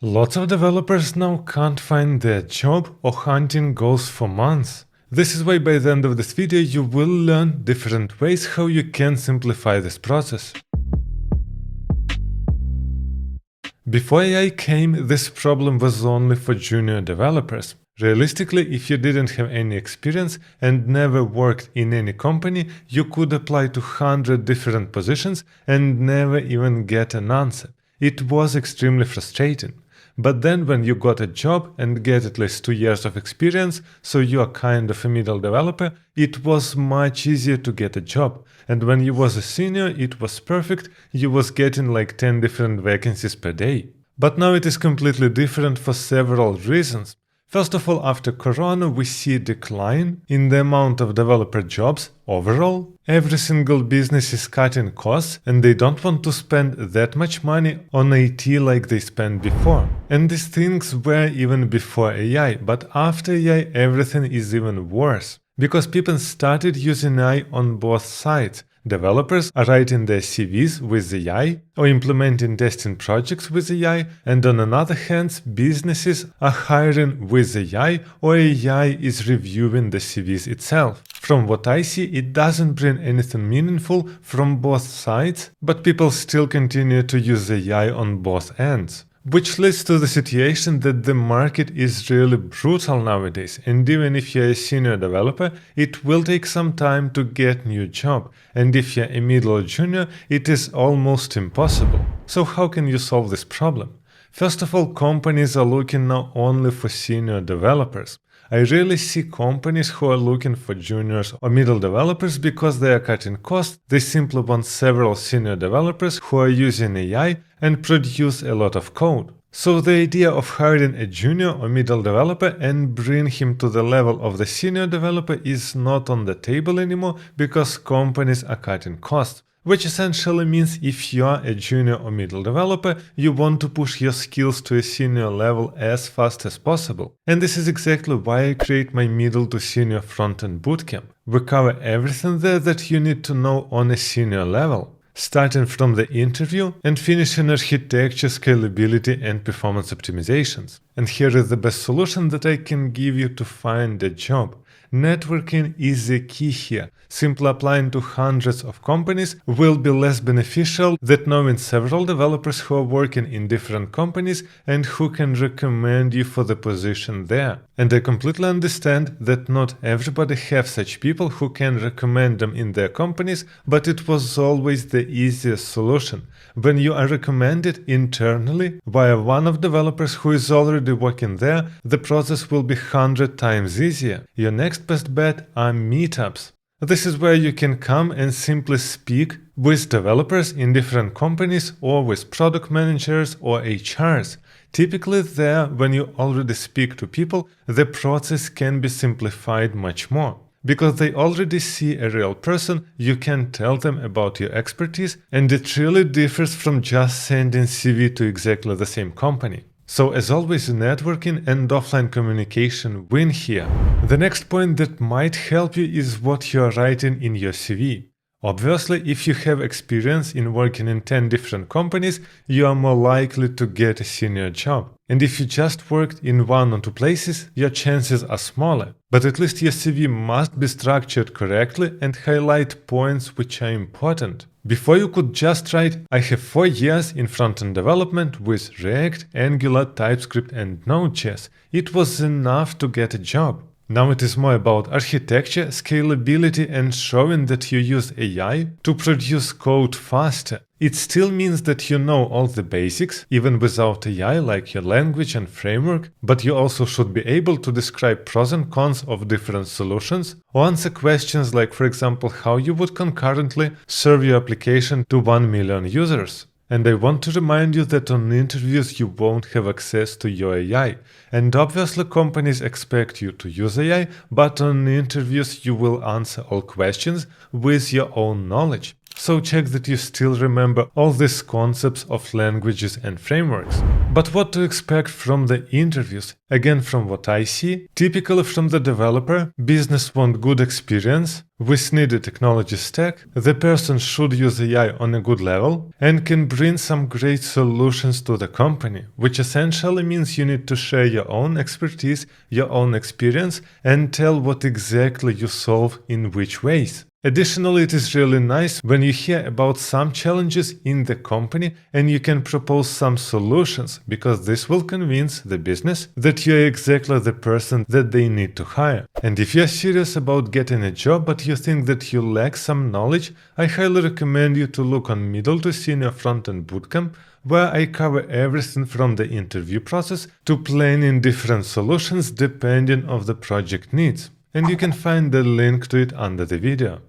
Lots of developers now can't find their job or hunting goes for months. This is why by the end of this video you will learn different ways how you can simplify this process. Before AI came, this problem was only for junior developers. Realistically, if you didn't have any experience and never worked in any company, you could apply to 100 different positions and never even get an answer. It was extremely frustrating. But then when you got a job and get at least 2 years of experience, so you are kind of a middle developer, it was much easier to get a job. And when you was a senior, it was perfect, you was getting like 10 different vacancies per day. But now it is completely different for several reasons. First of all, after Corona, we see a decline in the amount of developer jobs overall. Every single business is cutting costs and they don't want to spend that much money on IT like they spent before. And these things were even before AI, but after AI everything is even worse. Because people started using AI on both sides. Developers are writing their CVs with AI or implementing testing projects with AI, and on another hand, businesses are hiring with AI or AI is reviewing the CVs itself. From what I see, it doesn't bring anything meaningful from both sides, but people still continue to use AI on both ends. Which leads to the situation that the market is really brutal nowadays, and even if you're a senior developer, it will take some time to get a new job, and if you're a middle or junior, it is almost impossible. So how can you solve this problem? First of all, companies are looking now only for senior developers. I rarely see companies who are looking for juniors or middle developers because they are cutting costs. They simply want several senior developers who are using AI and produce a lot of code. So the idea of hiring a junior or middle developer and bring him to the level of the senior developer is not on the table anymore because companies are cutting costs. Which essentially means if you are a junior or middle developer, you want to push your skills to a senior level as fast as possible. And this is exactly why I create my middle to senior front-end bootcamp. We cover everything there that you need to know on a senior level, starting from the interview and finishing architecture, scalability and performance optimizations. And here is the best solution that I can give you to find a job. Networking is the key here. Simply applying to hundreds of companies will be less beneficial than knowing several developers who are working in different companies and who can recommend you for the position there. And I completely understand that not everybody have such people who can recommend them in their companies, but it was always the easiest solution. When you are recommended internally via one of developers who is already working there, the process will be 100 times easier. Your next best bet are meetups. This is where you can come and simply speak with developers in different companies or with product managers or HRs. Typically there, when you already speak to people, the process can be simplified much more. Because they already see a real person, you can tell them about your expertise, and it really differs from just sending CV to exactly the same company. So as always, networking and offline communication win here. The next point that might help you is what you are writing in your CV. Obviously, if you have experience in working in 10 different companies, you are more likely to get a senior job. And if you just worked in 1 or 2 places, your chances are smaller. But at least your CV must be structured correctly and highlight points which are important. Before you could just write, I have 4 years in front-end development with React, Angular, TypeScript and Node.js. It was enough to get a job. Now it is more about architecture, scalability and showing that you use AI to produce code faster. It still means that you know all the basics, even without AI, like your language and framework, but you also should be able to describe pros and cons of different solutions, or answer questions like, for example, how you would concurrently serve your application to 1 million users. And I want to remind you that on interviews you won't have access to your AI. And obviously companies expect you to use AI, but on interviews you will answer all questions with your own knowledge. So check that you still remember all these concepts of languages and frameworks. But what to expect from the interviews? Again, from what I see, typically from the developer, business want good experience with needed technology stack, the person should use AI on a good level, and can bring some great solutions to the company, which essentially means you need to share your own expertise, your own experience, and tell what exactly you solve in which ways. Additionally, it is really nice when you hear about some challenges in the company and you can propose some solutions, because this will convince the business that you're exactly the person that they need to hire. And if you're serious about getting a job but you think that you lack some knowledge, I highly recommend you to look on Middle to Senior Frontend Bootcamp, where I cover everything from the interview process to planning different solutions depending on the project needs. And you can find the link to it under the video.